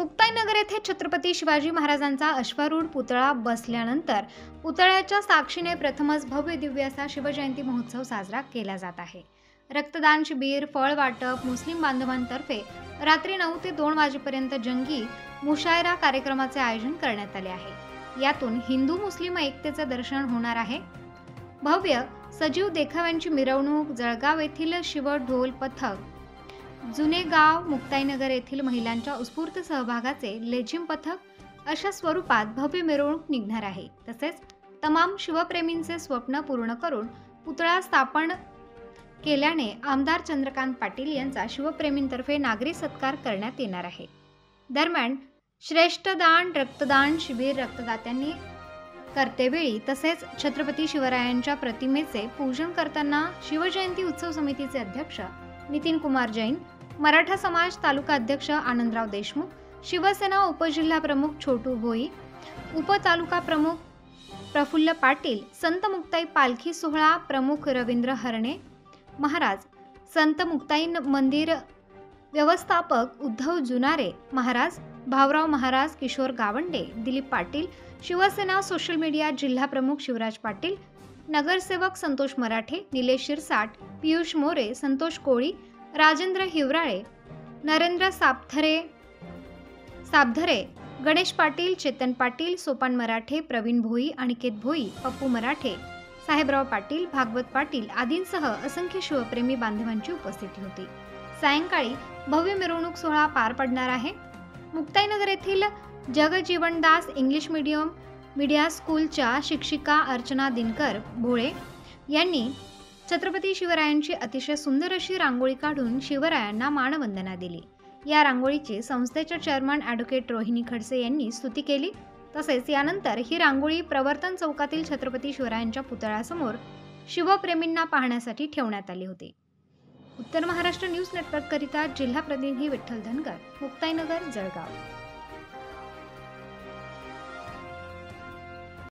मुक्ताईनगर येथे छत्रपती शिवाजी महाराजांचा अश्वारूढ पुतळा बसल्यानंतर पुतळ्याच्या साक्षीने प्रथमच भव्य दिव्य असा शिवजयंती महोत्सव साजरा केला जात आहे। रक्तदान शिबिर, फळ वाटप, मुस्लिम बांधवांतर्फे रात्री 9 ते 2 वाजेपर्यंत जंगी मुशायरा कार्यक्रमाचे आयोजन करण्यात आले आहे। यातून हिंदू मुस्लिम ऐक्यतेचे दर्शन होणार आहे। भव्य सजीव देखाव्यांची मिरवणूक, जळगाव येथील शिव ढोल पथक, जुने गाव, मुक्ताईनगर येथील महिलांच्या उत्स्फूर्त सहभागाचे लेझिम पथक अशा स्वरूपात भव्य मिरवणूक निघणार आहे। तसेच तमाम शिवप्रेमींचे स्वप्न पूर्ण करून पुतळा स्थापन केल्याने आमदार चंद्रकांत पाटील यांचा शिवप्रेमींतर्फे नागरी सत्कार करण्यात येणार आहे। दरम्यान श्रेष्ठ दान रक्तदान शिबिर रक्तदात्यांनी करतेवेळी तसेच छत्रपती शिवरायांच्या प्रतिमेचे पूजन करताना शिवजयंती उत्सव समितीचे अध्यक्ष नितीन कुमार जैन, मराठा समाज तालुका अध्यक्ष आनंदराव देशमुख, शिवसेना उपजिल्हा प्रमुख छोटू भोई, उपतालुका प्रमुख प्रफुल्ल पाटील, संत मुक्ताई पालखी सोहळा प्रमुख रवींद्र हरणे महाराज, संत मुक्ताई मंदिर व्यवस्थापक उद्धव जुनारे महाराज, भावराव महाराज, किशोर गावंडे, दिलीप पाटील, शिवसेना सोशल मीडिया जिल्हा प्रमुख शिवराज पाटील, नगरसेवक संतोष मराठे, निलेश शिरसाट, पियुष मोरे, संतोष कोळी, राजेंद्र हिवराळे, नरेंद्र साबधरे, गणेश पाटील, चेतन पाटील, सोपान मराठे, प्रवीण भोई, अनिकेत भोई, पप्पू मराठे, साहेबराव पाटील, भागवत पाटील आदींसह असंख्य शिवप्रेमी बांधवांची उपस्थिती होती। सायंकाळी भव्य मिरवणूक सोहळा पार पडणार आहे। मुक्ताईनगर येथील जगजीवनदास इंग्लिश मीडिया स्कूलच्या शिक्षिका अर्चना दिनकर भोळे यांनी छत्रपती शिवरायांची अतिशय सुंदर अशी रांगोळी काढून शिवरायांना मानवंदना दिली। या रांगोळीची संस्थेचे चेअरमन ॲडव्होकेट रोहिणी खडसे यांनी स्तुती केली। तसेच यानंतर ही रांगोळी प्रवर्तन चौकातील छत्रपती शिवरायांच्या पुतळ्यासमोर शिवप्रेमींना पाहण्यासाठी ठेवण्यात आली होती। उत्तर महाराष्ट्र न्यूज नेटवर्क करिता जिल्हा प्रतिनिधी विठ्ठल धनगर, मुक्ताईनगर, जळगाव।